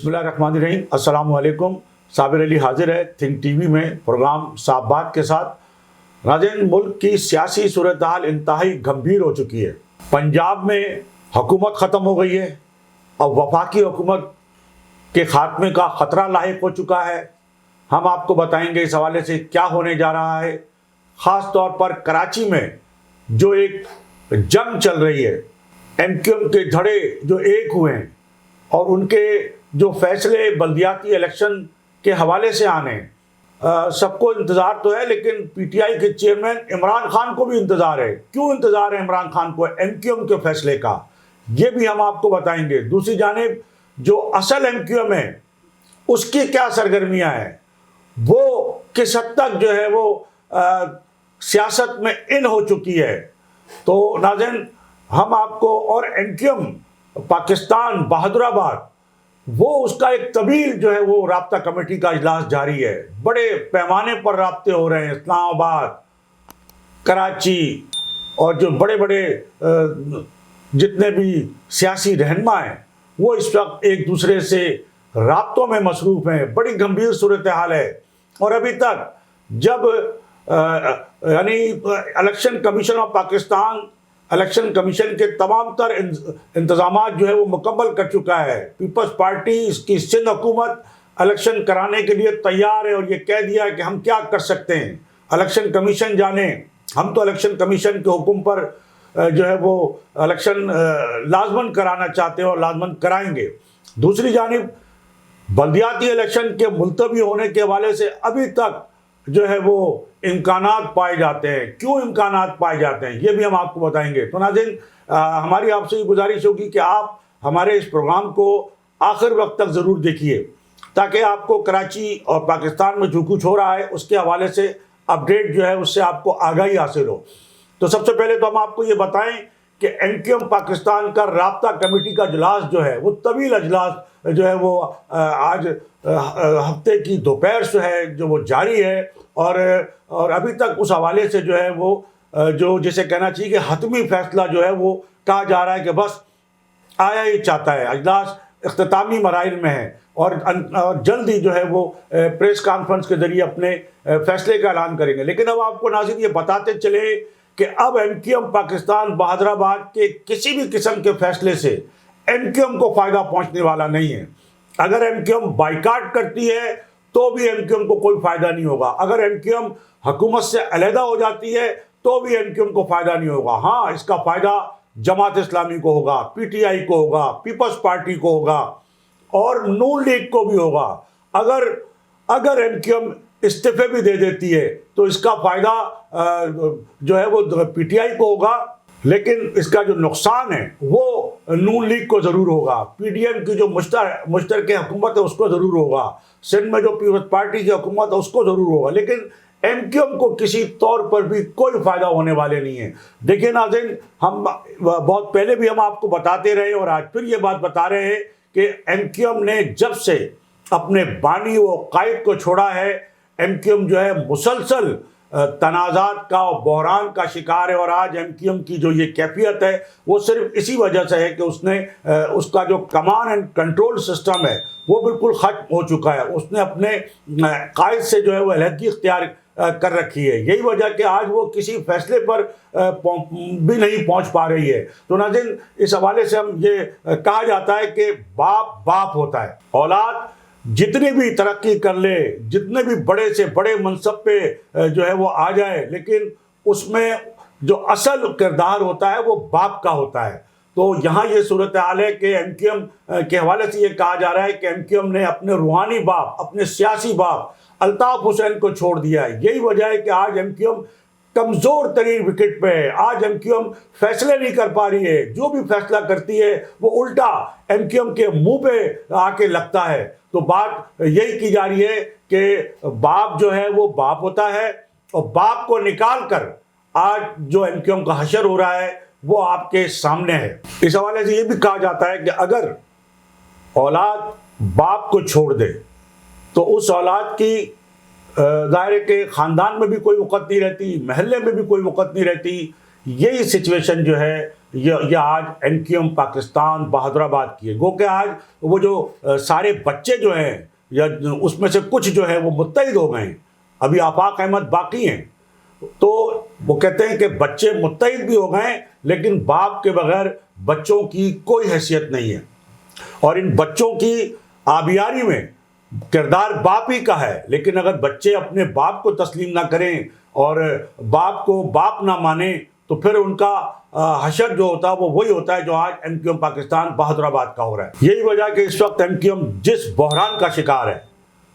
بسم اللہ الرحمن الرحیم. السلام علیکم. صابر علی حاضر ہے تھنک ٹی وی میں پروگرام صاف بات کے ساتھ. ناظرین، ملک کی سیاسی صورتحال انتہائی گمبھیر ہو چکی ہے. پنجاب میں حکومت ختم ہو گئی ہے اور وفاقی حکومت کے خاتمے کا خطرہ لاحق ہو چکا ہے. ہم آپ کو بتائیں گے اس حوالے سے کیا ہونے جا رہا ہے. خاص طور پر کراچی میں جو ایک جنگ چل رہی ہے، ایم کیو ایم کے دھڑے جو ایک ہوئے ہیں اور ان کے جو فیصلے بلدیاتی الیکشن کے حوالے سے آنے ہیں، سب کو انتظار تو ہے، لیکن پی ٹی آئی کے چیئرمین عمران خان کو بھی انتظار ہے. کیوں انتظار ہے عمران خان کو ایم کیو ایم کے فیصلے کا؟ یہ بھی ہم آپ کو بتائیں گے. دوسری جانب جو اصل ایم کیو ایم ہے اس کی کیا سرگرمیاں ہیں، وہ کس حد تک جو ہے وہ سیاست میں ان ہو چکی ہے. تو ناظرین، ہم آپ کو اور ایم کیو ایم پاکستان بہادر آباد، وہ اس کا ایک طویل جو ہے وہ رابطہ کمیٹی کا اجلاس جاری ہے. بڑے پیمانے پر رابطے ہو رہے ہیں. اسلام آباد، کراچی اور جو بڑے بڑے جتنے بھی سیاسی رہنما ہیں وہ اس وقت ایک دوسرے سے رابطوں میں مصروف ہیں. بڑی گمبھیر صورتحال ہے. اور ابھی تک جب یعنی election commission of Pakistan election commission کے تمام تر انتظامات جو ہے وہ مکمل کر چکا ہے. پیپلز پارٹی اس کی سندھ حکومت الیکشن کرانے کے لیے تیار ہے اور یہ کہہ دیا ہے کہ ہم کیا کر سکتے ہیں، الیکشن کمیشن جانے. ہم تو الیکشن کمیشن کے حکم پر جو ہے وہ الیکشن لازماً کرانا چاہتے ہیں اور لازماً کرائیں گے. دوسری جانب بلدیاتی الیکشن کے ملتوی ہونے کے حوالے سے ابھی تک جو ہے وہ امکانات پائے جاتے ہیں. کیوں امکانات پائے جاتے ہیں یہ بھی ہم آپ کو بتائیں گے. تو ناظرین، ہماری آپ سے یہ گزارش ہوگی کہ آپ ہمارے اس پروگرام کو آخر وقت تک ضرور دیکھیے تاکہ آپ کو کراچی اور پاکستان میں جو کچھ ہو رہا ہے اس کے حوالے سے اپڈیٹ جو ہے اس سے آپ کو آگاہی حاصل ہو. تو سب سے پہلے تو ہم آپ کو یہ بتائیں کہ ایم کیو ایم پاکستان کا رابطہ کمیٹی کا اجلاس جو ہے وہ طویل اجلاس جو ہے وہ آج ہفتے کی دوپہر سے ہے جو وہ جاری ہے. اور ابھی تک اس حوالے سے جو ہے وہ جو جسے کہنا چاہیے کہ حتمی فیصلہ جو ہے وہ کہا جا رہا ہے کہ بس آیا ہی چاہتا ہے. اجلاس اختتامی مراحل میں ہے اور جلد ہی جو ہے وہ پریس کانفرنس کے ذریعے اپنے فیصلے کا اعلان کریں گے. لیکن اب آپ کو ناظرین یہ بتاتے چلے کہ اب ایم کیو ایم پاکستان بہادر آباد کے کسی بھی قسم کے فیصلے سے ایم کیو ایم کو فائدہ پہنچنے والا نہیں ہے. اگر ایم کیو ایم بائیکاٹ کرتی ہے تو بھی ایم کیو ایم کو کوئی فائدہ نہیں ہوگا. اگر ایم کیو ایم حکومت سے علیحدہ ہو جاتی ہے تو بھی ایم کیو ایم کو فائدہ نہیں ہوگا. ہاں، اس کا فائدہ جماعت اسلامی کو ہوگا، پی ٹی آئی کو ہوگا، پیپلز پارٹی کو ہوگا اور نون لیگ کو بھی ہوگا. اگر ایم کیو ایم استعفے بھی دے دیتی ہے تو اس کا فائدہ جو ہے وہ پی ٹی آئی کو ہوگا، لیکن اس کا جو نقصان ہے وہ نون لیگ کو ضرور ہوگا. پی ڈی ایم کی جو مشترکہ حکومت ہے اس کو ضرور ہوگا. سندھ میں جو پیپلز پارٹی کی حکومت ہے اس کو ضرور ہوگا. لیکن ایم کیو ایم کو کسی طور پر بھی کوئی فائدہ ہونے والے نہیں ہے. دیکھیں ناظرین، ہم بہت پہلے بھی ہم آپ کو بتاتے رہے اور آج پھر یہ بات بتا رہے ہیں کہ ایم کیو ایم نے جب سے اپنے بانی و قائد کو چھوڑا ہے، ایم کیو ایم جو ہے مسلسل تنازعات کا اور بحران کا شکار ہے. اور آج ایم کیو ایم کی جو یہ کیفیت ہے وہ صرف اسی وجہ سے ہے کہ اس کا جو کمانڈ اینڈ کنٹرول سسٹم ہے وہ بالکل ختم ہو چکا ہے. اس نے اپنے قائد سے جو ہے وہ علیحدگی اختیار کر رکھی ہے. یہی وجہ کہ آج وہ کسی فیصلے پر بھی نہیں پہنچ پا رہی ہے. تو ناظرین، اس حوالے سے ہم یہ کہا جاتا ہے کہ باپ ہوتا ہے. اولاد جتنی بھی ترقی کر لے، جتنے بھی بڑے سے بڑے منصب پہ جو ہے وہ آ جائے، لیکن اس میں جو اصل کردار ہوتا ہے وہ باپ کا ہوتا ہے. تو یہاں یہ صورتحال ہے کہ ایم کیو ایم کے حوالے سے یہ کہا جا رہا ہے کہ ایم کیو ایم نے اپنے روحانی باپ، اپنے سیاسی باپ الطاف حسین کو چھوڑ دیا ہے. یہی وجہ ہے کہ آج ایم کیو ایم کمزور ترین وکٹ پہ ہے. آج ایم کیو ایم فیصلے نہیں کر پا رہی ہے. جو بھی فیصلہ کرتی ہے وہ الٹا ایم کیو ایم کے منہ پہ آ کے لگتا ہے. تو بات یہی کی جا رہی ہے کہ باپ جو ہے وہ باپ ہوتا ہے اور باپ کو نکال کر آج جو ایم کیو ایم کا حشر ہو رہا ہے وہ آپ کے سامنے ہے. اس حوالے سے یہ بھی کہا جاتا ہے کہ اگر اولاد باپ کو چھوڑ دے تو اس اولاد کی ظاہر ہے کہ خاندان میں بھی کوئی وقت نہیں رہتی، محلے میں بھی کوئی وقت نہیں رہتی. یہی سچویشن جو ہے یہ آج MQM پاکستان بہادر آباد کی ہے. گو کہ آج وہ جو سارے بچے جو ہیں یا اس میں سے کچھ جو ہے وہ متحد ہو گئے ہیں. ابھی آفاق احمد باقی ہیں تو وہ کہتے ہیں کہ بچے متحد بھی ہو گئے لیکن باپ کے بغیر بچوں کی کوئی حیثیت نہیں ہے. اور ان بچوں کی آبیاری میں کردار باپ ہی کا ہے. لیکن اگر بچے اپنے باپ کو تسلیم نہ کریں اور باپ کو باپ نہ مانیں تو پھر ان کا حشر جو ہوتا ہے وہ وہی ہوتا ہے جو آج MQM پاکستان بہادر آباد کا ہو رہا ہے. یہی وجہ کہ اس وقت MQM جس بحران کا شکار ہے,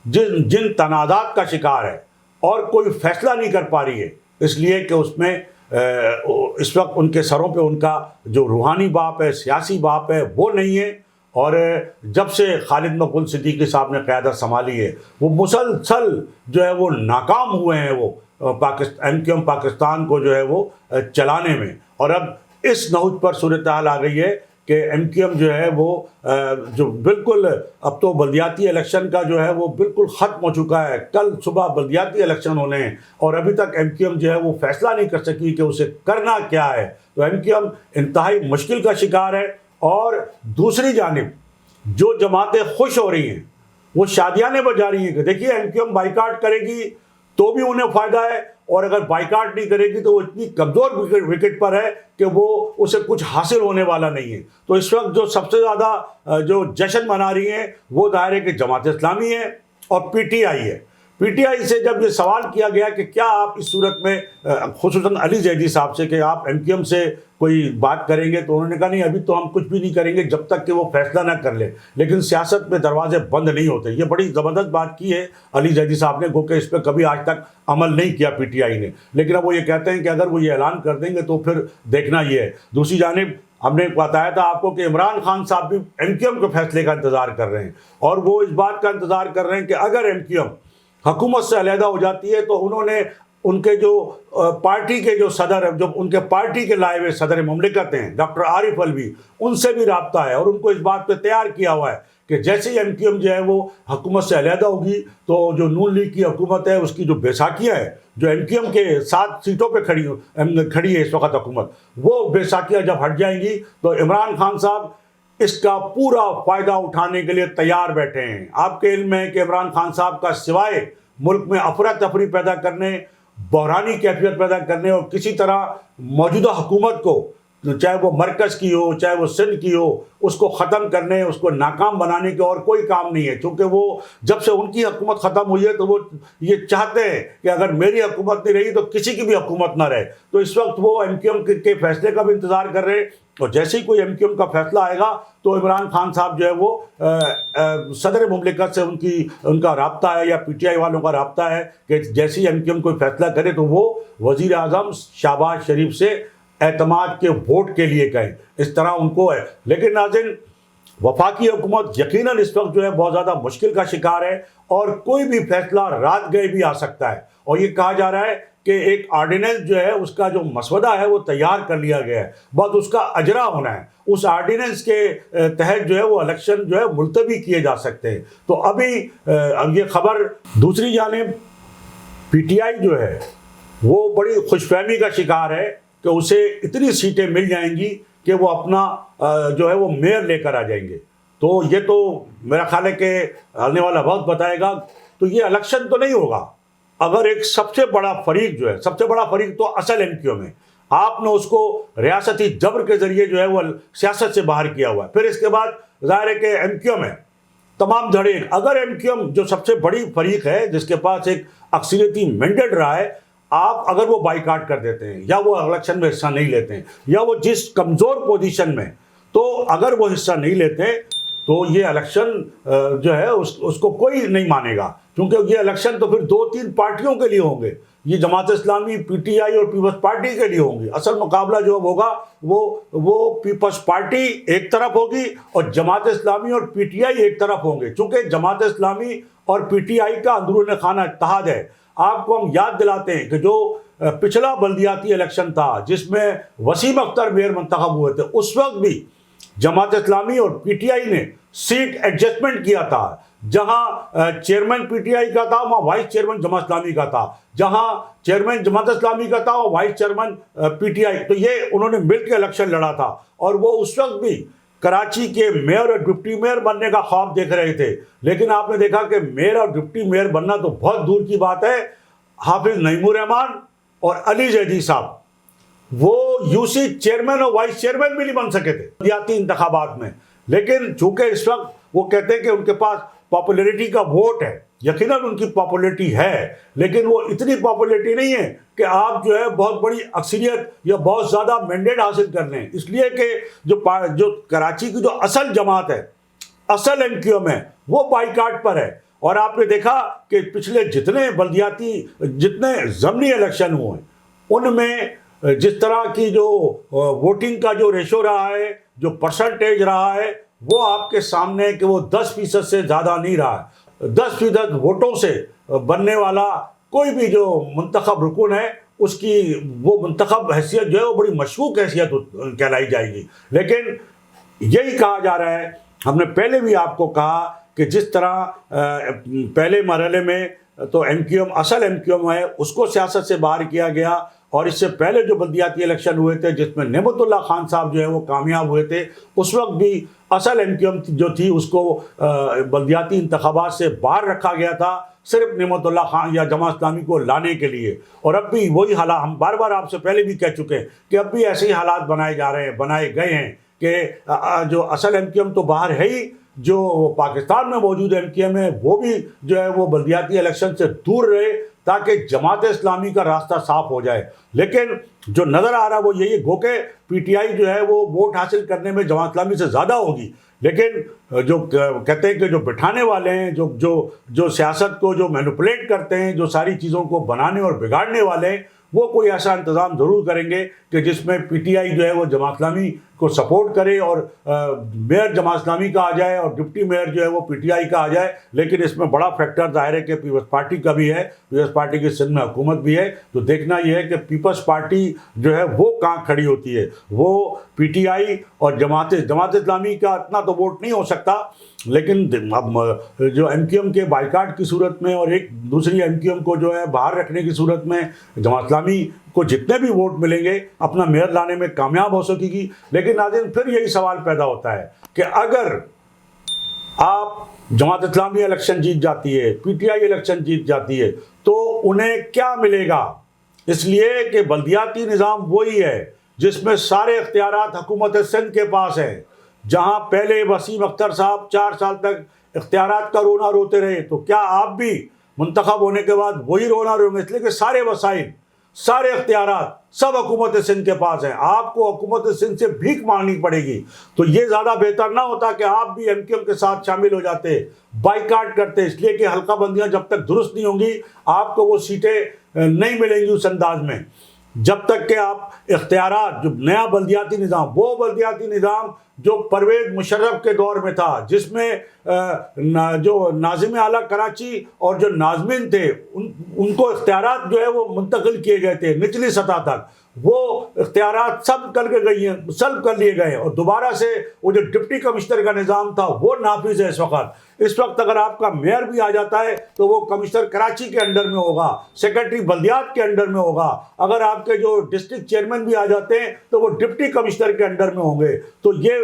جن تنازعات کا شکار ہے اور کوئی فیصلہ نہیں کر پا رہی ہے, اس لیے کہ اس میں اس وقت ان کے سروں پہ ان کا جو روحانی باپ ہے, سیاسی باپ ہے, وہ نہیں ہے. اور جب سے خالد مقبول صدیقی صاحب نے قیادت سنبھالی ہے وہ مسلسل جو ہے وہ ناکام ہوئے ہیں وہ MQM پاکستان کو جو ہے وہ چلانے میں. اور اب اس نہج پر صورتحال آ گئی ہے کہ MQM جو ہے وہ جو بالکل اب تو بلدیاتی الیکشن کا جو ہے وہ بالکل ختم ہو چکا ہے. کل صبح بلدیاتی الیکشن ہونے ہیں اور ابھی تک MQM جو ہے وہ فیصلہ نہیں کر سکی کہ اسے کرنا کیا ہے. تو MQM انتہائی مشکل کا شکار ہے. اور دوسری جانب جو جماعتیں خوش ہو رہی ہیں وہ شادیانے بجا رہی ہیں کہ دیکھیے MQM بائیکاٹ کرے گی تو بھی انہیں فائدہ ہے, اور اگر بائیکاٹ نہیں کرے گی تو وہ اتنی کمزور وکٹ پر ہے کہ وہ اسے کچھ حاصل ہونے والا نہیں ہے. تو اس وقت جو سب سے زیادہ جو جشن منا رہی ہیں وہ ظاہر ہے کہ جماعت اسلامی ہے اور PTI ہے. PTI سے جب یہ سوال کیا گیا کہ کیا آپ اس صورت میں خصوصاً علی زیدی صاحب سے کہ آپ MQM سے کوئی بات کریں گے, تو انہوں نے کہا نہیں ابھی تو ہم کچھ بھی نہیں کریں گے جب تک کہ وہ فیصلہ نہ کر لے. لیکن سیاست میں دروازے بند نہیں ہوتے. یہ بڑی زبردست بات کی ہے علی زیدی صاحب نے, گو کہ اس پہ کبھی آج تک عمل نہیں کیا PTI نے. لیکن اب وہ یہ کہتے ہیں کہ اگر وہ یہ اعلان کر دیں گے تو پھر دیکھنا یہ ہے. دوسری جانب ہم نے بتایا تھا آپ کو کہ عمران خان صاحب بھی MQM کے فیصلے کا انتظار کر رہے ہیں, اور وہ اس بات کا انتظار کر رہے ہیں کہ اگر MQM حکومت سے علیحدہ ہو جاتی ہے تو انہوں نے ان کے جو پارٹی کے جو صدر جو ان کے پارٹی کے لائے ہوئے صدر مملکت ہیں ڈاکٹر عارف الوی, ان سے بھی رابطہ ہے اور ان کو اس بات پہ تیار کیا ہوا ہے کہ جیسے ہی MQM جو ہے وہ حکومت سے علیحدہ ہوگی تو جو نون لیگ کی حکومت ہے اس کی جو بیساکھیاں ہے جو MQM کے 7 سیٹوں پہ کھڑی ہے اس وقت حکومت, وہ بیساکھیاں جب ہٹ جائیں گی تو عمران خان صاحب اس کا پورا فائدہ اٹھانے کے لیے تیار بیٹھے ہیں. آپ کے علم ہے کہ عمران خان صاحب کا سوائے ملک میں افراتفری پیدا کرنے, بحرانی کیفیت پیدا کرنے اور کسی طرح موجودہ حکومت کو چاہے وہ مرکز کی ہو چاہے وہ سندھ کی ہو اس کو ختم کرنے, اس کو ناکام بنانے کے اور کوئی کام نہیں ہے. چونکہ وہ جب سے ان کی حکومت ختم ہوئی ہے تو وہ یہ چاہتے ہیں کہ اگر میری حکومت نہیں رہی تو کسی کی بھی حکومت نہ رہے. تو اس وقت وہ MQM کے فیصلے کا بھی انتظار کر رہے ہیں, اور جیسے ہی کوئی MQM کا فیصلہ آئے گا تو عمران خان صاحب جو ہے وہ صدر مملکت سے ان کا رابطہ ہے یا PTI والوں کا رابطہ ہے کہ جیسے ہی MQM کوئی فیصلہ کرے تو وہ وزیر اعظم شہباز شریف سے اعتماد کے ووٹ کے لیے کہیں. اس طرح ان کو ہے. لیکن ناظرین وفاقی حکومت یقیناً اس وقت جو ہے بہت زیادہ مشکل کا شکار ہے اور کوئی بھی فیصلہ رات گئے بھی آ سکتا ہے. اور یہ کہا جا رہا ہے کہ ایک آرڈیننس جو ہے اس کا جو مسودہ ہے وہ تیار کر لیا گیا ہے, بس اس کا اجرا ہونا ہے. اس آرڈیننس کے تحت جو ہے وہ الیکشن جو ہے ملتوی کیے جا سکتے ہیں. تو ابھی یہ خبر دوسری جانب PTI جو ہے وہ بڑی خوش فہمی کا شکار ہے کہ اسے اتنی سیٹیں مل جائیں گی کہ وہ اپنا جو ہے وہ میئر لے کر آ جائیں گے. تو یہ تو میرا خیال ہے کہ آنے والا وقت بتائے گا. تو یہ الیکشن تو نہیں ہوگا اگر ایک سب سے بڑا فریق جو ہے, سب سے بڑا فریق تو اصل MQM ہے, آپ نے اس کو ریاستی جبر کے ذریعے جو ہے وہ سیاست سے باہر کیا ہوا ہے. پھر اس کے بعد ظاہر ہے کہ MQM ہے تمام دھڑے. اگر MQM جو سب سے بڑی فریق ہے جس کے پاس ایک اکثریتی مینڈیٹ رہا ہے, آپ اگر وہ بائیکاٹ کر دیتے ہیں یا وہ الیکشن میں حصہ نہیں لیتے ہیں یا وہ جس کمزور پوزیشن میں, تو اگر وہ حصہ نہیں لیتے تو یہ الیکشن جو ہے اس کو کوئی نہیں مانے گا. کیونکہ یہ الیکشن تو پھر 2-3 پارٹیوں کے لیے ہوں گے. یہ جماعت اسلامی, PTI اور پیپلز پارٹی کے لیے ہوں گے. اصل مقابلہ جو ہوگا وہ پیپلز پارٹی ایک طرف ہوگی اور جماعت اسلامی اور PTI ایک طرف ہوں گے. چونکہ جماعت اسلامی اور PTI کا اندرون خانہ اتحاد ہے. آپ کو ہم یاد دلاتے ہیں کہ جو پچھلا بلدیاتی الیکشن تھا جس میں وسیم اختر میئر منتخب ہوئے تھے, اس وقت بھی جماعت اسلامی اور PTI نے سیٹ ایڈجسٹمنٹ کیا تھا. جہاں چیئرمین پی ٹی آئی کا تھا وہاں وائس چیئرمین جماعت اسلامی کا تھا، جہاں چیئرمین جماعت اسلامی کا تھا وہاں وائس چیئرمین پی ٹی آئی، تو یہ انہوں نے مل کے الیکشن لڑا تھا، اور وہ اس وقت بھی کراچی کے میئر اور ڈپٹی میئر بننے کا خواب دیکھ رہے تھے، لیکن آپ نے دیکھا کہ میئر اور ڈپٹی میئر بننا تو بہت دور کی بات ہے۔ حافظ نعیم الرحمان اور علی زیدی صاحب وہ یو سی چیئرمین اور وائس چیئرمین بھی نہیں بن سکے تھے بلدیاتی انتخابات میں، لیکن چونکہ اس وقت وہ کہتے ہیں کہ ان کے پاس پاپولیرٹی کا ووٹ ہے، یقیناً ان کی پاپولیرٹی ہے، لیکن وہ اتنی پاپولیرٹی نہیں ہے کہ آپ جو ہے بہت بڑی اکثریت یا بہت زیادہ مینڈیٹ حاصل کر لیں، اس لیے کہ جو کراچی کی جو اصل جماعت ہے، اصل ایم کیو ایم ہے، وہ بائیکاٹ پر ہے۔ اور آپ نے دیکھا کہ پچھلے جتنے ضمنی الیکشن ہوئے ان میں جس طرح کی جو ووٹنگ کا جو ریشو رہا ہے، جو پرسنٹیج رہا ہے، وہ آپ کے سامنے کہ وہ 10% سے زیادہ نہیں رہا ہے۔ 10% ووٹوں سے بننے والا کوئی بھی جو منتخب رکن ہے، اس کی وہ منتخب حیثیت جو ہے وہ بڑی مشکوک حیثیت کہلائی جائے گی۔ لیکن یہی کہا جا رہا ہے، ہم نے پہلے بھی آپ کو کہا کہ جس طرح پہلے مرحلے میں تو ایم کیو ایم اصل ایم کیو ایم ہے اس کو سیاست سے باہر کیا گیا، اور اس سے پہلے جو بلدیاتی الیکشن ہوئے تھے جس میں نعمت اللہ خان صاحب جو ہے وہ کامیاب ہوئے تھے، اس وقت بھی اصل ایم کیو ایم جو تھی اس کو بلدیاتی انتخابات سے باہر رکھا گیا تھا، صرف نعمت اللہ خان یا جماعت اسلامی کو لانے کے لیے۔ اور اب بھی وہی حالات، ہم بار بار آپ سے پہلے بھی کہہ چکے ہیں کہ اب بھی ایسے ہی حالات بنائے گئے ہیں کہ جو اصل ایم کیو ایم تو باہر ہے ہی، جو پاکستان میں موجود ایم کیو ایم ہے وہ بھی جو ہے وہ بلدیاتی الیکشن سے دور رہے تاکہ جماعت اسلامی کا راستہ صاف ہو جائے۔ لیکن جو نظر آ رہا ہے وہ یہی، گو کہ پی ٹی آئی جو ہے وہ ووٹ حاصل کرنے میں جماعت اسلامی سے زیادہ ہوگی، لیکن جو کہتے ہیں کہ جو بٹھانے والے ہیں، جو سیاست کو جو مینوپولیٹ کرتے ہیں، جو ساری چیزوں کو بنانے اور بگاڑنے والے ہیں، وہ کوئی ایسا انتظام ضرور کریں گے کہ جس میں پی ٹی آئی جو ہے وہ جماعت اسلامی کو سپورٹ کرے اور میئر جماعت اسلامی کا آ جائے اور ڈپٹی میئر جو ہے وہ پی ٹی آئی کا آ جائے۔ لیکن اس میں بڑا فیکٹر ظاہر ہے کہ پیپلز پارٹی کا بھی ہے، پیپلز پارٹی کی سندھ میں حکومت بھی ہے، تو دیکھنا یہ ہے کہ پیپلز پارٹی جو ہے وہ کہاں کھڑی ہوتی ہے۔ وہ پی ٹی آئی اور جماعت اسلامی کا اتنا تو ووٹ نہیں ہو سکتا، لیکن اب جو ایم کیو ایم کے بائیکاٹ کی صورت میں اور ایک دوسری ایم کیو ایم کو جو ہے باہر رکھنے کی صورت میں جماعت اسلامی کو جتنے بھی ووٹ ملیں گے اپنا میئر لانے میں کامیاب ہو سکے گی۔ لیکن ناظرین پھر یہی سوال پیدا ہوتا ہے کہ اگر آپ جماعت اسلامی الیکشن جیت جاتی ہے، پی ٹی آئی الیکشن جیت جاتی ہے، تو انہیں کیا ملے گا؟ اس لیے کہ بلدیاتی نظام وہی ہے جس میں سارے اختیارات حکومت سندھ کے پاس ہیں، جہاں پہلے وسیم اختر صاحب 4 سال تک اختیارات کا رونا روتے رہے، تو کیا آپ بھی منتخب ہونے کے بعد وہی رونا روئیں گے؟ اس لیے کہ سارے وسائل، سارے اختیارات سب حکومت سندھ کے پاس ہیں، آپ کو حکومت سندھ سے بھیک مانگنی پڑے گی۔ تو یہ زیادہ بہتر نہ ہوتا کہ آپ بھی ایم کیو ایم کے ساتھ شامل ہو جاتے، بائیکاٹ کرتے، اس لیے کہ حلقہ بندیاں جب تک درست نہیں ہوں گی آپ کو وہ سیٹیں نہیں ملیں گی اس انداز میں، جب تک کہ آپ اختیارات، جو نیا بلدیاتی نظام، وہ بلدیاتی نظام جو پرویز مشرف کے دور میں تھا، جس میں جو ناظم اعلیٰ کراچی اور جو ناظمین تھے ان کو اختیارات جو ہے وہ منتقل کیے گئے تھے نچلی سطح تک، وہ اختیارات سلب کر لیے گئے، اور دوبارہ سے وہ جو ڈپٹی کمشنر کا نظام تھا وہ نافذ ہے اس وقت اگر آپ کا میئر بھی آ جاتا ہے تو وہ کمشنر کراچی کے انڈر میں ہوگا، سیکرٹری بلدیات کے انڈر میں ہوگا، اگر آپ کے جو ڈسٹرکٹ چیئرمین بھی آ جاتے ہیں تو وہ ڈپٹی کمشنر کے انڈر میں ہوں گے۔ تو یہ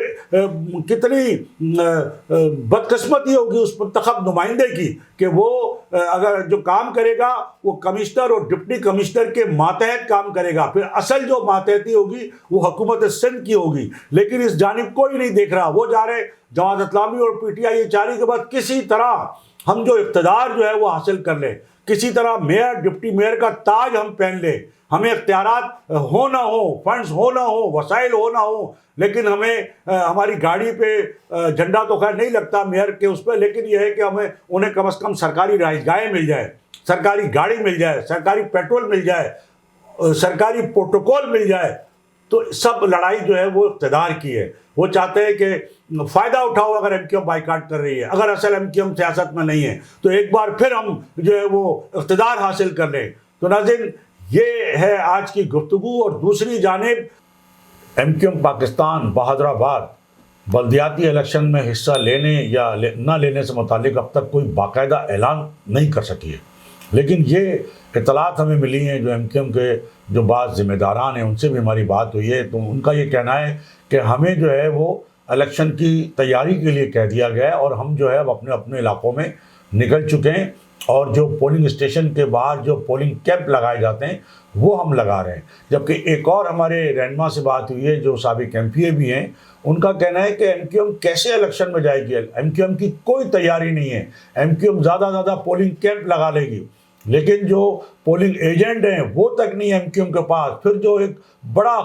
کتنی بدقسمتی ہوگی اس منتخب نمائندے کی کہ وہ اگر جو کام کرے گا وہ کمشنر اور ڈپٹی کمشنر کے ماتحت کام کرے گا، پھر اصل جو ماتحتی ہوگی وہ حکومت سندھ کی ہوگی، لیکن اس جانب کوئی نہیں دیکھ رہا۔ وہ جا رہے جماعت اسلامی اور پی ٹی آئی یہ چاہ رہی کے بعد کسی طرح ہم جو اقتدار جو ہے وہ حاصل کر لیں، کسی طرح میئر ڈپٹی میئر کا تاج ہم پہن لیں، ہمیں اختیارات ہو نہ ہو، فنڈز ہو نہ ہو، وسائل ہو نہ ہو، لیکن ہمیں ہماری گاڑی پہ جھنڈا تو خیر نہیں لگتا میئر کے اس پہ، لیکن یہ ہے کہ ہمیں انہیں کم از کم سرکاری رہائش گاہیں مل جائے، سرکاری گاڑی مل جائے، سرکاری پیٹرول مل جائے، سرکاری پروٹوکول مل جائے۔ تو سب لڑائی جو ہے وہ اقتدار کی ہے، وہ چاہتے ہیں کہ فائدہ اٹھاؤ اگر ایم کیو ایم بائیکاٹ کر رہی ہے، اگر اصل ایم کیو ایم سیاست میں نہیں ہے تو ایک بار پھر ہم جو ہے وہ اقتدار حاصل کر لیں۔ تو ناظرین یہ ہے آج کی گفتگو، اور دوسری جانب ایم کیو ایم پاکستان بہادر آباد بلدیاتی الیکشن میں حصہ لینے یا نہ لینے سے متعلق اب تک کوئی باقاعدہ اعلان نہیں کر سکی ہے، لیکن یہ اطلاعات ہمیں ملی ہیں جو MQM کے جو بعض ذمہ داران ہیں ان سے بھی ہماری بات ہوئی ہے، تو ان کا یہ کہنا ہے کہ ہمیں جو ہے وہ الیکشن کی تیاری کے لیے کہہ دیا گیا ہے اور ہم جو ہے اب اپنے اپنے علاقوں میں نکل چکے ہیں، اور جو پولنگ اسٹیشن کے باہر جو پولنگ کیمپ لگائے جاتے ہیں وہ ہم لگا رہے ہیں۔ جبکہ ایک اور ہمارے رہنما سے بات ہوئی ہے جو سابق MP بھی ہیں، ان کا کہنا ہے کہ MQM کیسے الیکشن میں جائے گی، MQM کی کوئی تیاری نہیں ہے، MQM زیادہ زیادہ پولنگ کیمپ لگا لے گی، لیکن جو پولنگ ایجنٹ ہیں وہ تک نہیں MQM کے پاس۔ پھر جو ایک بڑا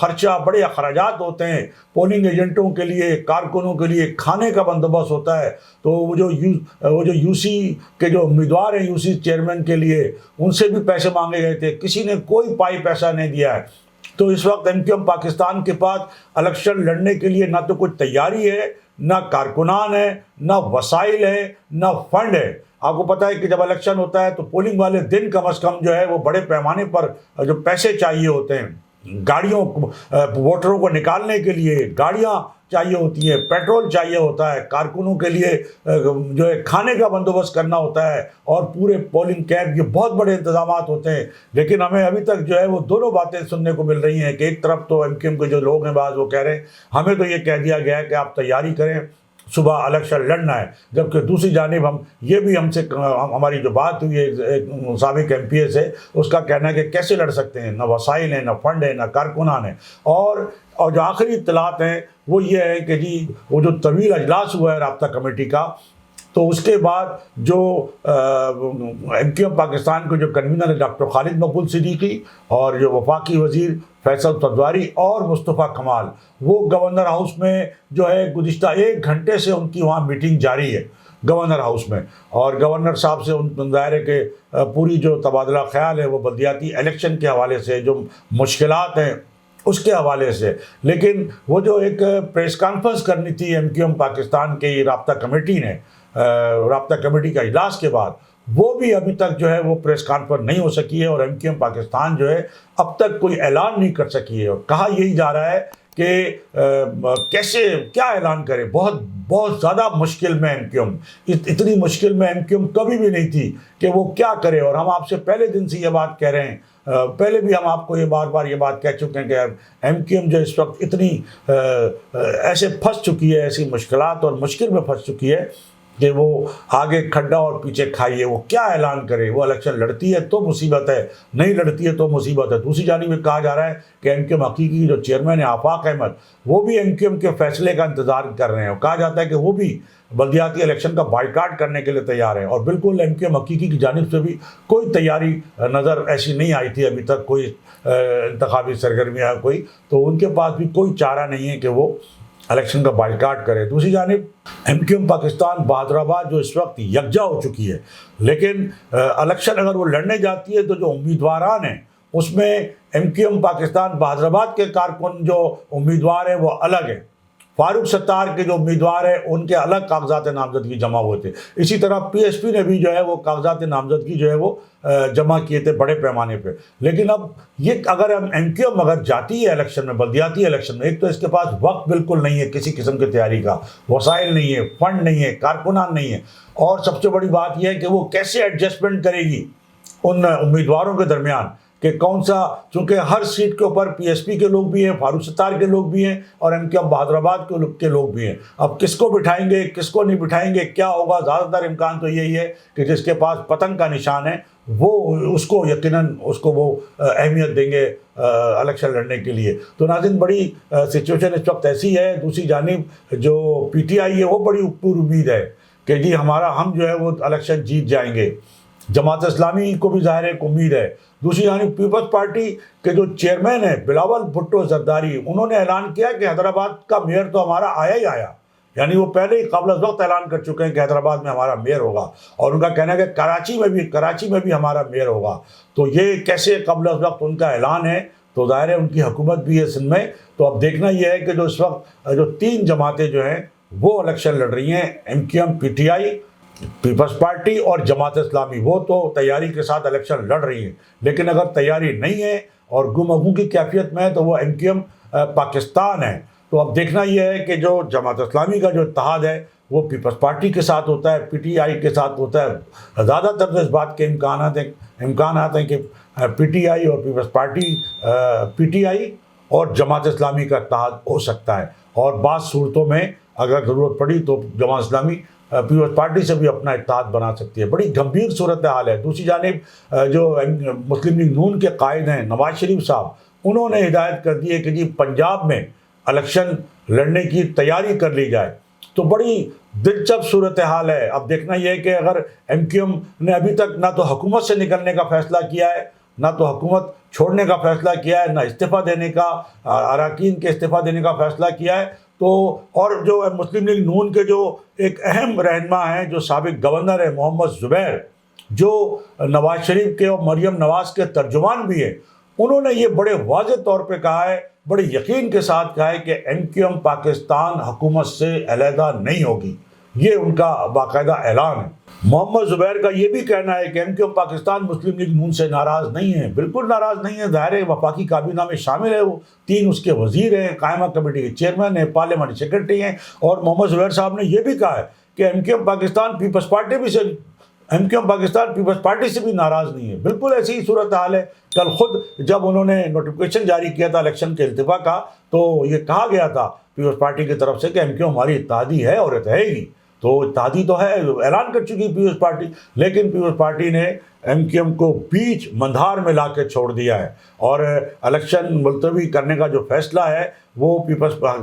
خرچہ، بڑے اخراجات ہوتے ہیں پولنگ ایجنٹوں کے لیے، کارکنوں کے لیے، کھانے کا بندوبست ہوتا ہے، تو وہ جو UC کے جو امیدوار ہیں UC چیئرمین کے لیے، ان سے بھی پیسے مانگے گئے تھے، کسی نے کوئی پائی پیسہ نہیں دیا ہے۔ تو اس وقت MQM پاکستان کے پاس الیکشن لڑنے کے لیے نہ تو کوئی تیاری ہے، نہ کارکنان ہے، نہ وسائل ہے، نہ فنڈ ہے۔ آپ کو پتہ ہے کہ جب الیکشن ہوتا ہے تو پولنگ والے دن کم از کم جو ہے وہ بڑے پیمانے پر جو پیسے چاہیے ہوتے ہیں، گاڑیوں ووٹروں کو نکالنے کے لیے گاڑیاں چاہیے ہوتی ہیں، پیٹرول چاہیے ہوتا ہے، کارکنوں کے لیے جو ہے کھانے کا بندوبست کرنا ہوتا ہے، اور پورے پولنگ کیمپ، یہ بہت بڑے انتظامات ہوتے ہیں۔ لیکن ہمیں ابھی تک جو ہے وہ دونوں باتیں سننے کو مل رہی ہیں کہ ایک طرف تو MQM کے جو لوگ ہیں بعض وہ کہہ رہے ہیں ہمیں تو یہ کہہ دیا گیا ہے کہ آپ تیاری کریں، صبح الیکشن لڑنا ہے، جبکہ دوسری جانب ہم سے ہماری جو بات ہوئی ہے ایک سابق MP سے، اس کا کہنا ہے کہ کیسے لڑ سکتے ہیں، نہ وسائل ہیں، نہ فنڈ ہے، نہ کارکنان ہیں۔ اور جو آخری اطلاعات ہیں وہ یہ ہے کہ جی وہ جو طویل اجلاس ہوا ہے رابطہ کمیٹی کا، تو اس کے بعد جو MQM پاکستان کے جو کنوینر ہے ڈاکٹر خالد مقبول صدیقی، اور جو وفاقی وزیر فیصل تدواری اور مصطفیٰ کمال، وہ گورنر ہاؤس میں جو ہے گزشتہ 1 گھنٹے سے ان کی وہاں میٹنگ جاری ہے گورنر ہاؤس میں، اور گورنر صاحب سے ان ظاہر ہے کہ پوری جو تبادلہ خیال ہے وہ بلدیاتی الیکشن کے حوالے سے، جو مشکلات ہیں اس کے حوالے سے۔ لیکن وہ جو ایک پریس کانفرنس کرنی تھی MQM پاکستان کے رابطہ کمیٹی نے، رابطہ کمیٹی کا اجلاس کے بعد، وہ بھی ابھی تک جو ہے وہ پریس کانفرنس نہیں ہو سکی ہے، اور MQM پاکستان جو ہے اب تک کوئی اعلان نہیں کر سکی ہے، اور کہا یہی جا رہا ہے کہ کیسے کیا اعلان کرے۔ بہت زیادہ مشکل میں MQM، اتنی مشکل میں MQM کبھی بھی نہیں تھی کہ وہ کیا کرے۔ اور ہم آپ سے پہلے دن سے یہ بات کہہ رہے ہیں، پہلے بھی ہم آپ کو یہ بار بار یہ بات کہہ چکے ہیں کہ MQM جو اس وقت اتنی ایسے پھنس چکی ہے، ایسی مشکلات اور مشکل میں پھنس چکی ہے کہ وہ آگے کھڈا اور پیچھے کھائی ہے، وہ کیا اعلان کرے۔ وہ الیکشن لڑتی ہے تو مصیبت ہے، نہیں لڑتی ہے تو مصیبت ہے۔ دوسری جانب میں کہا جا رہا ہے کہ MQM حقیقی جو چیئرمین ہے آفاق احمد، وہ بھی MQM کے فیصلے کا انتظار کر رہے ہیں، اور کہا جاتا ہے کہ وہ بھی بلدیاتی الیکشن کا بائیکاٹ کرنے کے لیے تیار ہیں۔ اور بالکل MQM حقیقی کی جانب سے بھی کوئی تیاری نظر ایسی نہیں آئی تھی ابھی تک، کوئی انتخابی سرگرمیاں کوئی، تو ان کے پاس بھی کوئی چارہ نہیں ہے کہ وہ الیکشن کا بائیکاٹ کرے۔ دوسری جانب MQM پاکستان بہادر آباد جو اس وقت یکجا ہو چکی ہے، لیکن الیکشن اگر وہ لڑنے جاتی ہے تو جو امیدواران ہیں اس میں MQM پاکستان بہادر آباد کے کارکن جو امیدوار ہیں وہ الگ ہیں، فاروق ستار کے جو امیدوار ہیں ان کے الگ کاغذات نامزدگی جمع ہوئے تھے۔ اسی طرح PSP نے بھی جو ہے وہ کاغذات نامزدگی جو ہے وہ جمع کیے تھے بڑے پیمانے پہ۔ لیکن اب یہ اگر MQM اگر جاتی ہے الیکشن میں، بلدیاتی الیکشن میں، ایک تو اس کے پاس وقت بالکل نہیں ہے کسی قسم کی تیاری کا، وسائل نہیں ہے، فنڈ نہیں ہے، کارکنان نہیں ہے، اور سب سے بڑی بات یہ ہے کہ وہ کیسے ایڈجسٹمنٹ کرے گی ان امیدواروں کے درمیان، کہ کون سا، چونکہ ہر سیٹ کے اوپر PSP کے لوگ بھی ہیں، فاروق ستار کے لوگ بھی ہیں، اور MQM بہادر آباد کے لوگ بھی ہیں۔ اب کس کو بٹھائیں گے، کس کو نہیں بٹھائیں گے، کیا ہوگا؟ زیادہ تر امکان تو یہی ہے کہ جس کے پاس پتنگ کا نشان ہے وہ اس کو یقیناً اس کو وہ اہمیت دیں گے الیکشن لڑنے کے لیے۔ تو ناظرین بڑی سچویشن اس وقت ایسی ہے۔ دوسری جانب جو PTI ہے وہ بڑی پر امید ہے کہ جی ہم جو ہے وہ الیکشن جیت جائیں گے۔ جماعت اسلامی کو بھی ظاہر ایک امید ہے۔ دوسری جانب پیپلز پارٹی کے جو چیئرمین ہیں بلاول بھٹو زرداری، انہوں نے اعلان کیا کہ حیدرآباد کا میئر تو ہمارا آیا ہی آیا، یعنی وہ پہلے ہی قبل از وقت اعلان کر چکے ہیں کہ حیدرآباد میں ہمارا میئر ہوگا، اور ان کا کہنا ہے کہ کراچی میں بھی ہمارا میئر ہوگا۔ تو یہ کیسے قبل از وقت ان کا اعلان ہے؟ تو ظاہر ہے ان کی حکومت بھی ہے سندھ میں۔ تو اب دیکھنا یہ ہے کہ جو اس وقت جو 3 جماعتیں جو ہیں وہ الیکشن لڑ رہی ہیں، MQM، PTI، پیپلز پارٹی اور جماعت اسلامی، وہ تو تیاری کے ساتھ الیکشن لڑ رہی ہیں، لیکن اگر تیاری نہیں ہے اور گم و گو کی کیفیت میں ہے تو وہ MQM پاکستان ہے۔ تو اب دیکھنا یہ ہے کہ جو جماعت اسلامی کا جو اتحاد ہے وہ پیپلز پارٹی کے ساتھ ہوتا ہے، پی ٹی آئی کے ساتھ ہوتا ہے. زیادہ تر اس بات کے امکانات ہیں کہ پی ٹی آئی اور Peoples Party, P T I اور جماعت اسلامی کا اتحاد ہو سکتا ہے، اور بعض صورتوں میں اگر ضرورت پڑی تو جماعت اسلامی پیپلز پارٹی سے بھی اپنا اتحاد بنا سکتی ہے. بڑی گمبھیر صورتحال ہے. دوسری جانب جو مسلم لیگ نون کے قائد ہیں نواز شریف صاحب، انہوں نے ہدایت کر دی ہے کہ جی پنجاب میں الیکشن لڑنے کی تیاری کر لی جائے. تو بڑی دلچسپ صورتحال ہے. اب دیکھنا یہ ہے کہ اگر ایم کیو ایم نے ابھی تک نہ تو حکومت سے نکلنے کا فیصلہ کیا ہے، نہ تو حکومت چھوڑنے کا فیصلہ کیا ہے، نہ استعفیٰ دینے کا، اراکین کے استعفیٰ دینے کا فیصلہ کیا ہے، تو اور جو مسلم لیگ نون کے جو ایک اہم رہنما ہیں، جو سابق گورنر ہے محمد زبیر، جو نواز شریف کے اور مریم نواز کے ترجمان بھی ہیں، انہوں نے یہ بڑے واضح طور پہ کہا ہے، بڑے یقین کے ساتھ کہا ہے کہ ایم کیو ایم پاکستان حکومت سے علیحدہ نہیں ہوگی. یہ ان کا باقاعدہ اعلان ہے. محمد زبیر کا یہ بھی کہنا ہے کہ ایم کیو ایم پاکستان مسلم لیگ نون سے ناراض نہیں ہے. بالکل ناراض نہیں ہے. ظاہر ہے وفاقی کابینہ میں شامل ہے، وہ 3 اس کے وزیر ہیں، قائمہ کمیٹی کے چیئرمین ہیں، پارلیمنٹری سیکرٹری ہیں. اور محمد زبیر صاحب نے یہ بھی کہا ہے کہ M Q M Pakistan Peoples Party سے بھی ناراض نہیں ہے. بالکل ایسی ہی صورتحال ہے. کل خود جب انہوں نے نوٹیفکیشن جاری کیا تھا الیکشن کے التفاع کا، تو یہ کہا گیا تھا پیپلز پارٹی کی طرف سے کہ ایم کیو ایم ہماری اتحادی ہے اور رہے گی. تو اتحادی تو ہے، اعلان کر چکی پیپلز پارٹی، لیکن پیپلز پارٹی نے ایم کیو ایم کو بیچ مندھار میں لا کے چھوڑ دیا ہے، اور الیکشن ملتوی کرنے کا جو فیصلہ ہے وہ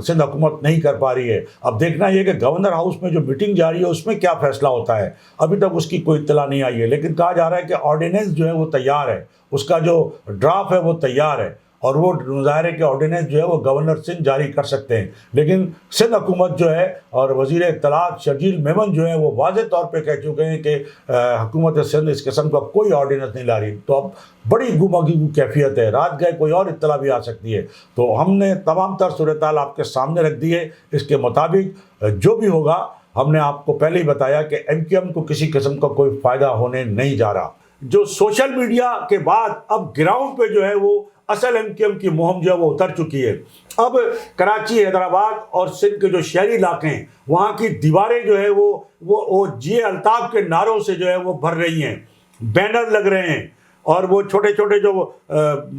سندھ حکومت نہیں کر پا رہی ہے. اب دیکھنا یہ کہ گورنر ہاؤس میں جو میٹنگ جاری ہے اس میں کیا فیصلہ ہوتا ہے. ابھی تک اس کی کوئی اطلاع نہیں آئی ہے، لیکن کہا جا رہا ہے کہ آرڈیننس جو ہے وہ تیار ہے، اس کا جو ڈرافٹ ہے وہ تیار ہے، اور وہ ظاہر ہے کہ آرڈیننس جو ہے وہ گورنر سندھ جاری کر سکتے ہیں. لیکن سندھ حکومت جو ہے اور وزیر اطلاعات شرجیل میمن جو ہے وہ واضح طور پہ کہہ چکے ہیں کہ حکومت سندھ اس قسم کا کوئی آرڈیننس نہیں لا رہی. تو اب بڑی گمگی کیفیت ہے، رات گئے کوئی اور اطلاع بھی آ سکتی ہے. تو ہم نے تمام تر صورتحال آپ کے سامنے رکھ دی ہے. اس کے مطابق جو بھی ہوگا، ہم نے آپ کو پہلے ہی بتایا کہ ایم کیو ایم کو کسی قسم کا کوئی فائدہ ہونے نہیں جا رہا. جو سوشل میڈیا کے بعد اب گراؤنڈ پہ جو ہے وہ اصل ایم کیو ایم کی مہم جو ہے وہ اتر چکی ہے. اب کراچی، حیدرآباد اور سندھ کے جو شہری علاقے ہیں وہاں کی دیواریں جو ہے وہ جی الطاف کے نعروں سے جو ہے وہ بھر رہی ہیں، بینر لگ رہے ہیں، اور وہ چھوٹے چھوٹے جو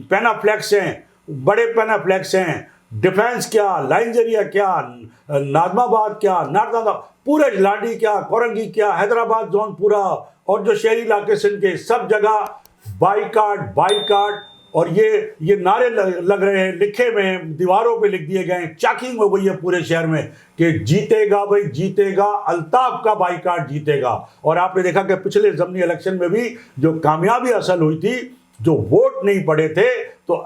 پینا فلیکس ہیں، بڑے پینا فلیکس ہیں، ڈیفینس کیا، لائنجریا کیا، ناظم آباد کیا، نارتھ آباد، پورے لانڈی کیا، کورنگی کیا، حیدرآباد زون پورا، اور جو شہری علاقے سندھ کے سب جگہ بائیکاٹ، اور یہ نعرے لگ رہے ہیں، لکھے ہوئے ہیں، دیواروں پہ لکھ دیے گئے ہیں. چاکنگ ہو گئی ہے پورے شہر میں کہ جیتے گا بھائی، جیتے گا، الطاف کا بائیکاٹ جیتے گا. اور آپ نے دیکھا کہ پچھلے ضمنی الیکشن میں بھی جو کامیابی حاصل ہوئی تھی، جو ووٹ نہیں پڑے تھے، تو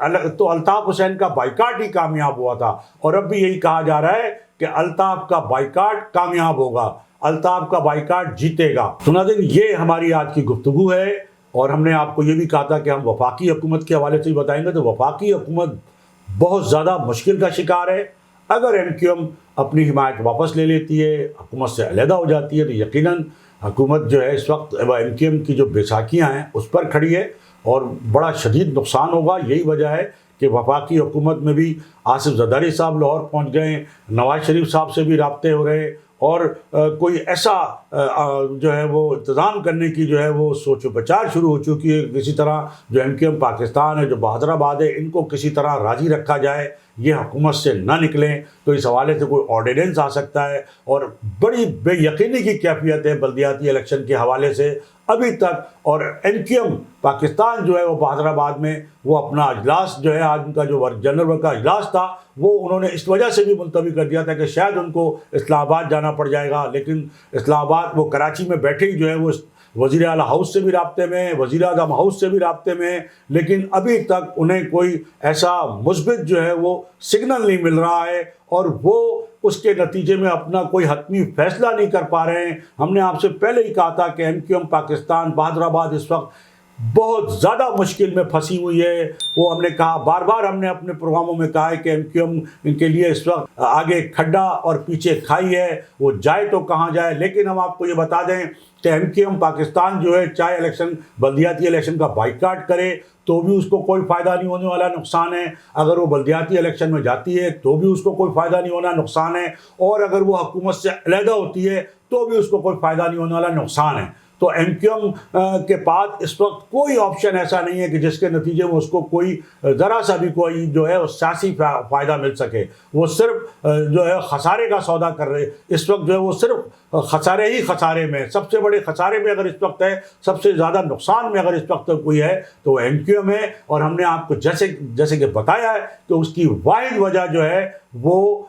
الطاف حسین کا بائیکاٹ ہی کامیاب ہوا تھا. اور اب بھی یہی کہا جا رہا ہے کہ الطاف کا بائیکاٹ کامیاب ہوگا، الطاف کا بائیکاٹ جیتے گا. تو ناظرین، یہ ہماری آج کی گفتگو ہے، اور ہم نے آپ کو یہ بھی کہا تھا کہ ہم وفاقی حکومت کے حوالے سے ہی بتائیں گے. تو وفاقی حکومت بہت زیادہ مشکل کا شکار ہے. اگر ایم کیو ایم اپنی حمایت واپس لے لیتی ہے، حکومت سے علیحدہ ہو جاتی ہے، تو یقیناً حکومت جو ہے اس وقت ایم کیو ایم کی جو بیساکھیاں ہیں اس پر کھڑی ہے، اور بڑا شدید نقصان ہوگا. یہی وجہ ہے کہ وفاقی حکومت میں بھی آصف زرداری صاحب لاہور پہنچ گئے ہیں، نواز شریف صاحب سے بھی رابطے ہو رہے ہیں، اور کوئی ایسا جو ہے وہ انتظام کرنے کی جو ہے وہ سوچ و بچار شروع ہو چکی ہے. کسی طرح جو ایم کیو ایم پاکستان ہے، جو بہادر آباد ہے، ان کو کسی طرح راضی رکھا جائے، یہ حکومت سے نہ نکلیں. تو اس حوالے سے کوئی آرڈیننس آ سکتا ہے، اور بڑی بے یقینی کی کیفیت ہے بلدیاتی الیکشن کے حوالے سے ابھی تک. اور ایم کیو ایم پاکستان جو ہے وہ بہادر آباد میں وہ اپنا اجلاس جو ہے، آج ان کا جو جنرل ورک کا اجلاس تھا، وہ انہوں نے اس وجہ سے بھی ملتوی کر دیا تھا کہ شاید ان کو اسلام آباد جانا پڑ جائے گا. لیکن اسلام آباد وہ کراچی میں بیٹھے ہی جو ہے وہ وزیر اعلیٰ ہاؤس سے بھی رابطے میں ہیں، وزیر اعظم ہاؤس سے بھی رابطے میں ہیں، لیکن ابھی تک انہیں کوئی ایسا مثبت جو ہے وہ سگنل نہیں مل رہا ہے، اور وہ اس کے نتیجے میں اپنا کوئی حتمی فیصلہ نہیں کر پا رہے ہیں. ہم نے آپ سے پہلے ہی کہا تھا کہ ایم کیو ایم پاکستان بہادر آباد اس وقت بہت زیادہ مشکل میں پھنسی ہوئی ہے. وہ ہم نے کہا بار بار, ہم نے اپنے پروگراموں میں کہا ہے کہ MQM ان کے لیے اس وقت آگے کھڈا اور پیچھے کھائی ہے, وہ جائے تو کہاں جائے. لیکن ہم آپ کو یہ بتا دیں کہ MQM پاکستان جو ہے چاہے الیکشن بلدیاتی الیکشن کا بائیکاٹ کرے تو بھی اس کو کوئی فائدہ نہیں ہونے والا, نقصان ہے. اگر وہ بلدیاتی الیکشن میں جاتی ہے تو بھی اس کو کوئی فائدہ نہیں ہونا, نقصان ہے. اور اگر وہ حکومت سے علیحدہ ہوتی ہے تو بھی اس کو کوئی فائدہ نہیں ہونے والا, نقصان ہے. تو MQM کے پاس اس وقت کوئی آپشن ایسا نہیں ہے کہ جس کے نتیجے میں اس کو کوئی ذرا سا بھی کوئی جو ہے سیاسی فائدہ مل سکے. وہ صرف جو ہے خسارے کا سودا کر رہے اس وقت, جو ہے وہ صرف خسارے ہی خسارے میں, سب سے بڑے خسارے میں اگر اس وقت ہے, سب سے زیادہ نقصان میں اگر اس وقت کوئی ہے تو وہ MQM ہے. اور ہم نے آپ کو جیسے کہ بتایا ہے کہ اس کی واحد وجہ جو ہے وہ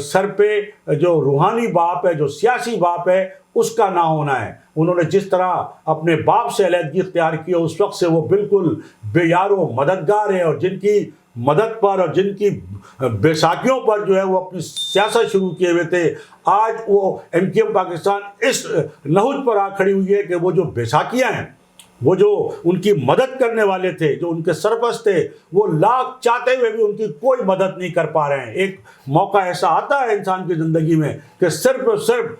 سر پہ جو روحانی باپ ہے, جو سیاسی باپ ہے, اس کا نہ ہونا ہے. انہوں نے جس طرح اپنے باپ سے علیحدگی اختیار کی, اس وقت سے وہ بالکل بے یار و مددگار ہیں, اور جن کی مدد پر اور جن کی بیساکھیوں پر جو ہے وہ اپنی سیاست شروع کیے ہوئے تھے, آج وہ MQM پاکستان اس نہج پر آ کھڑی ہوئی ہے کہ وہ جو بیساکھیاں ہیں, وہ جو ان کی مدد کرنے والے تھے, جو ان کے سرپرست تھے, وہ لاکھ چاہتے ہوئے بھی ان کی کوئی مدد نہیں کر پا رہے ہیں. ایک موقع ایسا آتا ہے انسان کی زندگی میں کہ صرف اور صرف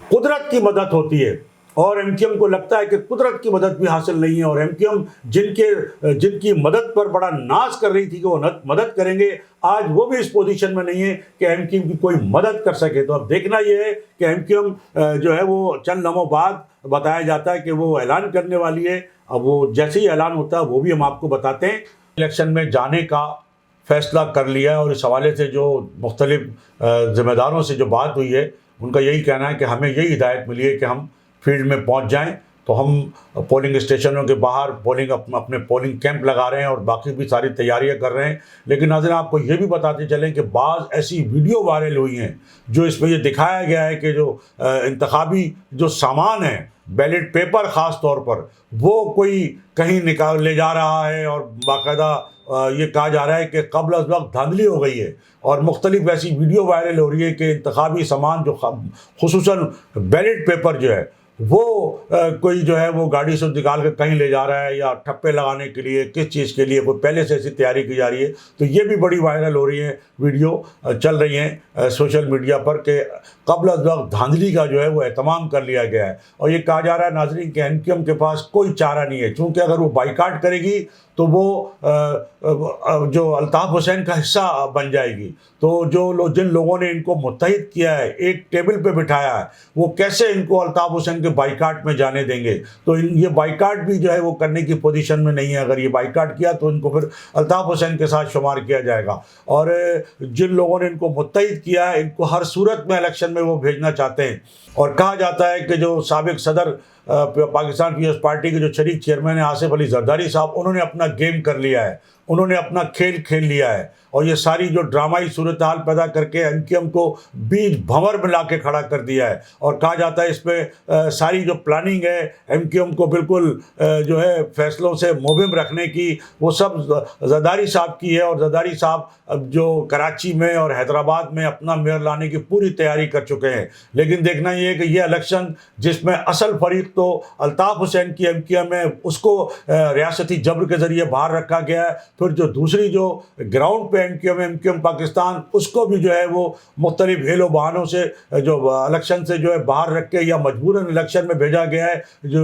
قدرت کی مدد ہوتی ہے, اور MQM کو لگتا ہے کہ قدرت کی مدد بھی حاصل نہیں ہے. اور MQM جن کی مدد پر بڑا ناز کر رہی تھی کہ وہ مدد کریں گے, آج وہ بھی اس پوزیشن میں نہیں ہے کہ MQM کی کوئی مدد کر سکے. تو اب دیکھنا یہ ہے کہ MQM جو ہے وہ چند لمحوں بعد بتایا جاتا ہے کہ وہ اعلان کرنے والی ہے. اب وہ جیسے ہی اعلان ہوتا ہے وہ بھی ہم آپ کو بتاتے ہیں. الیکشن میں جانے کا فیصلہ کر لیا ہے, اور اس حوالے سے جو مختلف ذمہ داروں سے جو بات ہوئی ہے ان کا یہی کہنا ہے کہ ہمیں یہی ہدایت ملی ہے کہ ہم فیلڈ میں پہنچ جائیں. تو ہم پولنگ اسٹیشنوں کے باہر اپنے پولنگ کیمپ لگا رہے ہیں اور باقی بھی ساری تیاریاں کر رہے ہیں. لیکن ناظرین آپ کو یہ بھی بتاتے چلیں کہ بعض ایسی ویڈیو وائرل ہوئی ہیں جو اس میں یہ دکھایا گیا ہے کہ جو انتخابی جو سامان ہے, بیلٹ پیپر خاص طور پر, وہ کوئی کہیں نکال لے جا رہا ہے, اور باقاعدہ یہ کہا جا رہا ہے کہ قبل از وقت دھاندلی ہو گئی ہے. اور مختلف ایسی ویڈیو وائرل ہو رہی ہے کہ انتخابی سامان جو خصوصاً بیلٹ پیپر جو ہے وہ کوئی جو ہے وہ گاڑی سے نکال کے کہیں لے جا رہا ہے, یا ٹھپے لگانے کے لیے کس چیز کے لیے کوئی پہلے سے ایسی تیاری کی جا رہی ہے. تو یہ بھی بڑی وائرل ہو رہی ہے, ویڈیو چل رہی ہیں سوشل میڈیا پر کہ قبل از وقت دھاندلی کا جو ہے وہ اہتمام کر لیا گیا ہے. اور یہ کہا جا رہا ہے ناظرین کہ MQM کے پاس کوئی چارہ نہیں ہے, چونکہ اگر وہ بائیکاٹ کرے گی تو وہ جو الطاف حسین کا حصہ بن جائے گی. تو جن لوگوں نے ان کو متحد کیا ہے, ایک ٹیبل پہ بٹھایا ہے, وہ کیسے ان کو الطاف حسین کے بائیکاٹ میں جانے دیں گے؟ تو یہ بائیکاٹ بھی جو ہے وہ کرنے کی پوزیشن میں نہیں ہے. اگر یہ بائیکاٹ کیا تو ان کو پھر الطاف حسین کے ساتھ شمار کیا جائے گا. اور جن لوگوں نے ان کو متحد کیا ہے, ان کو ہر صورت میں الیکشن میں وہ بھیجنا چاہتے ہیں. اور کہا جاتا ہے کہ جو سابق صدر پاکستان پیپلز پارٹی کے جو شریک چیئرمین ہیں آصف علی زرداری صاحب, انہوں نے اپنا گیم کر لیا ہے, انہوں نے اپنا کھیل لیا ہے. اور یہ ساری جو ڈرامائی صورتحال پیدا کر کے MQM کو بیچ بھنور میں لا کے کھڑا کر دیا ہے. اور کہا جاتا ہے اس پہ ساری جو پلاننگ ہے MQM کو بالکل جو ہے فیصلوں سے مبہم رکھنے کی, وہ سب زرداری صاحب کی ہے. اور زرداری صاحب جو کراچی میں اور حیدرآباد میں اپنا میئر لانے کی پوری تیاری کر چکے ہیں. لیکن دیکھنا یہ ہے کہ یہ الیکشن جس میں اصل فریق تو الطاف حسین کی MQM ہے, اس کو ریاستی جبر کے ذریعے باہر رکھا گیا ہے. پھر جو دوسری جو گراؤنڈ پہ MQM پاکستان, اس کو بھی جو ہے وہ مختلف ہیل و بہانوں سے جو الیکشن سے جو ہے باہر رکھ کے یا مجبوراً الیکشن میں بھیجا گیا ہے. جو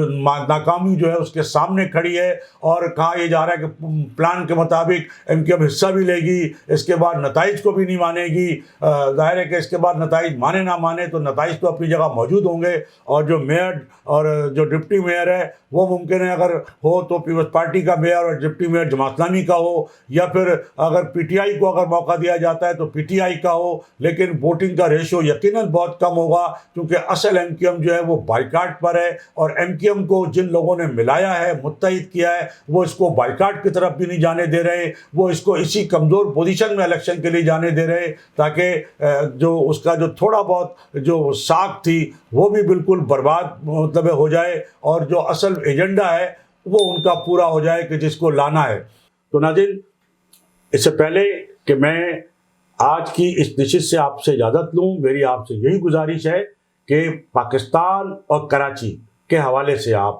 ناکامی جو ہے اس کے سامنے کھڑی ہے, اور کہا یہ جا رہا ہے کہ پلان کے مطابق MQM حصہ بھی لے گی, اس کے بعد نتائج کو بھی نہیں مانے گی. ظاہر ہے کہ اس کے بعد نتائج مانے نہ مانے تو نتائج تو اپنی جگہ موجود ہوں گے. اور جو میئر اور جو ڈپٹی میئر ہے وہ ممکن ہے اگر ہو تو پیپلز پارٹی کا میئر اور ڈپٹی میئر جماعت اسلامی کا ہو, یا پھر اگر PTI کو اگر موقع دیا جاتا ہے تو PTI کا ہو. لیکن ووٹنگ کا ریشو یقیناً بہت کم ہوگا, کیونکہ اصل MQM جو ہے وہ بائیکاٹ پر ہے. اور MQM کو جن لوگوں نے ملایا ہے, متحد کیا ہے, وہ اس کو بائیکاٹ کی طرف بھی نہیں جانے دے رہے, وہ اس کو اسی کمزور پوزیشن میں الیکشن کے لیے جانے دے رہے, تاکہ جو اس کا جو تھوڑا بہت جو ساکھ تھی وہ بھی بالکل برباد مطلب ہو جائے, اور جو اصل ایجنڈا ہے وہ ان کا پورا ہو جائے کہ جس کو لانا ہے. تو ناظرین, اس سے پہلے کہ میں آج کی اس نشست سے آپ سے اجازت لوں, میری آپ سے یہی گزارش ہے کہ پاکستان اور کراچی کے حوالے سے آپ